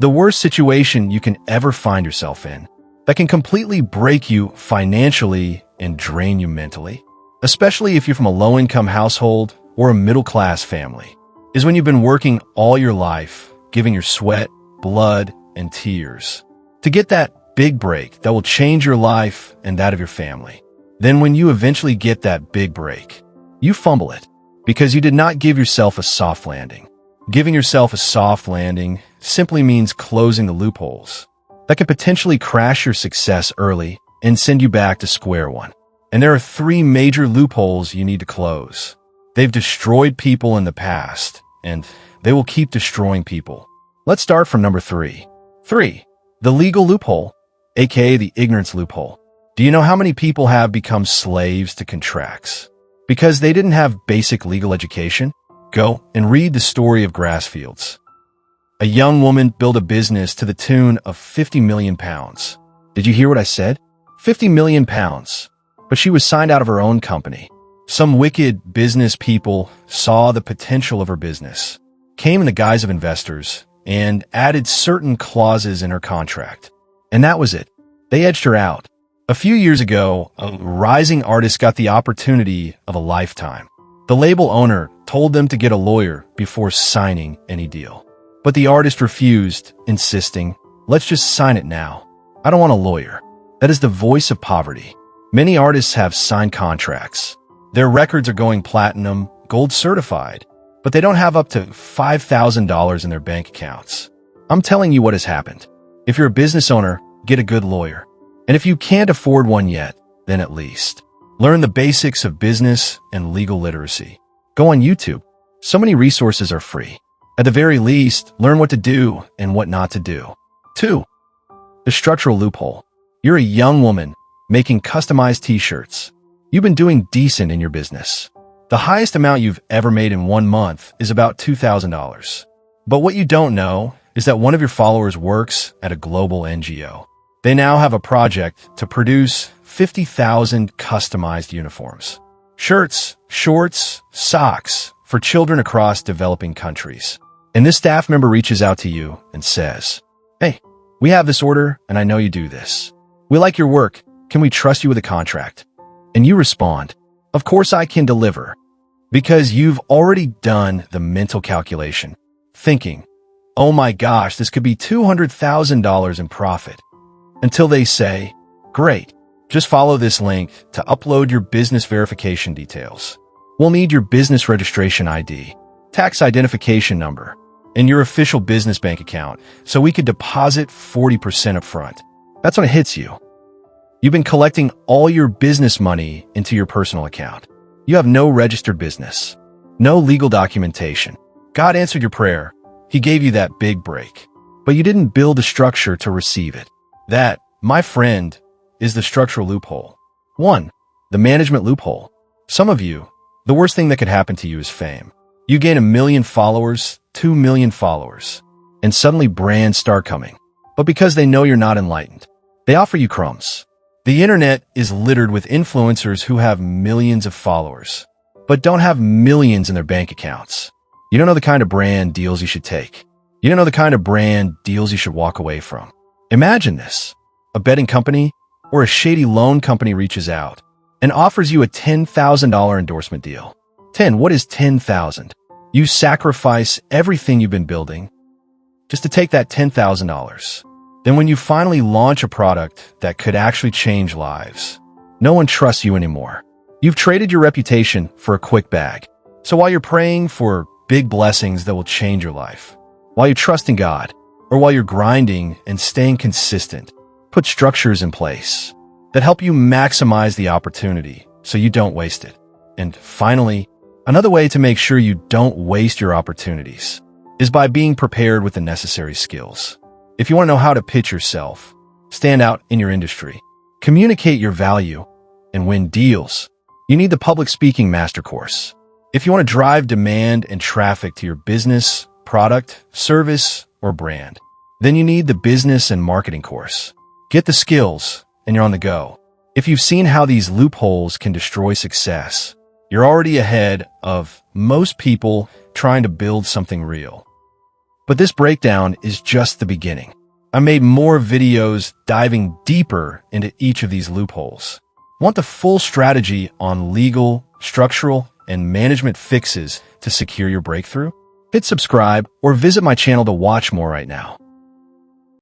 The worst situation you can ever find yourself in, that can completely break you financially and drain you mentally, especially if you're from a low-income household or a middle-class family, is when you've been working all your life, giving your sweat, blood, and tears to get that big break that will change your life and that of your family. Then when you eventually get that big break, you fumble it because you did not give yourself a soft landing. Giving yourself a soft landing simply means closing the loopholes that could potentially crash your success early and send you back to square one. And there are 3 major loopholes you need to close. They've destroyed people in the past, and they will keep destroying people. Let's start from number 3. 3. The legal loophole, aka the ignorance loophole. Do you know how many people have become slaves to contracts because they didn't have basic legal education? Go and read the story of Grassfields. A young woman built a business to the tune of 50 million pounds. Did you hear what I said? 50 million pounds. But she was signed out of her own company. Some wicked business people saw the potential of her business, came in the guise of investors, and added certain clauses in her contract. And that was it. They edged her out. A few years ago, a rising artist got the opportunity of a lifetime. The label owner told them to get a lawyer before signing any deal. But the artist refused, insisting, "Let's just sign it now. I don't want a lawyer." That is the voice of poverty. Many artists have signed contracts. Their records are going platinum, gold certified, but they don't have up to $5,000 in their bank accounts. I'm telling you what has happened. If you're a business owner, get a good lawyer. And if you can't afford one yet, then at least learn the basics of business and legal literacy. Go on YouTube. So many resources are free. At the very least, learn what to do and what not to do. 2. The structural loophole. You're a young woman making customized t-shirts. You've been doing decent in your business. The highest amount you've ever made in 1 month is about $2,000. But what you don't know is that one of your followers works at a global NGO. They now have a project to produce 50,000 customized uniforms. Shirts, shorts, socks for children across developing countries. And this staff member reaches out to you and says, "Hey, we have this order and I know you do this. We like your work. Can we trust you with a contract?" And you respond, "Of course I can deliver." Because you've already done the mental calculation, thinking, "Oh my gosh, this could be $200,000 in profit." Until they say, "Great, just follow this link to upload your business verification details. We'll need your business registration ID, tax identification number, and your official business bank account so we could deposit 40% up front." That's when it hits you. You've been collecting all your business money into your personal account. You have no registered business, no legal documentation. God answered your prayer. He gave you that big break, but you didn't build a structure to receive it. That, my friend, is the structural loophole. 1. The management loophole. Some of you, the worst thing that could happen to you is fame. You gain 1 million followers, 2 million followers, and suddenly brands start coming. But because they know you're not enlightened, they offer you crumbs. The internet is littered with influencers who have millions of followers, but don't have millions in their bank accounts. You don't know the kind of brand deals you should take. You don't know the kind of brand deals you should walk away from. Imagine this. A betting company or a shady loan company reaches out and offers you a $10,000 endorsement deal. 10. What is 10,000? You sacrifice everything you've been building just to take that $10,000. Then when you finally launch a product that could actually change lives, no one trusts you anymore. You've traded your reputation for a quick bag. So while you're praying for big blessings that will change your life, while you trust in God, or while you're grinding and staying consistent, put structures in place that help you maximize the opportunity so you don't waste it. And finally, another way to make sure you don't waste your opportunities is by being prepared with the necessary skills. If you want to know how to pitch yourself, stand out in your industry, communicate your value, and win deals, you need the public speaking master course. If you want to drive demand and traffic to your business, product, service, or brand, then you need the business and marketing course. Get the skills, and you're on the go. If you've seen how these loopholes can destroy success, you're already ahead of most people trying to build something real. But this breakdown is just the beginning. I made more videos diving deeper into each of these loopholes. Want the full strategy on legal, structural, and management fixes to secure your breakthrough? Hit subscribe or visit my channel to watch more right now.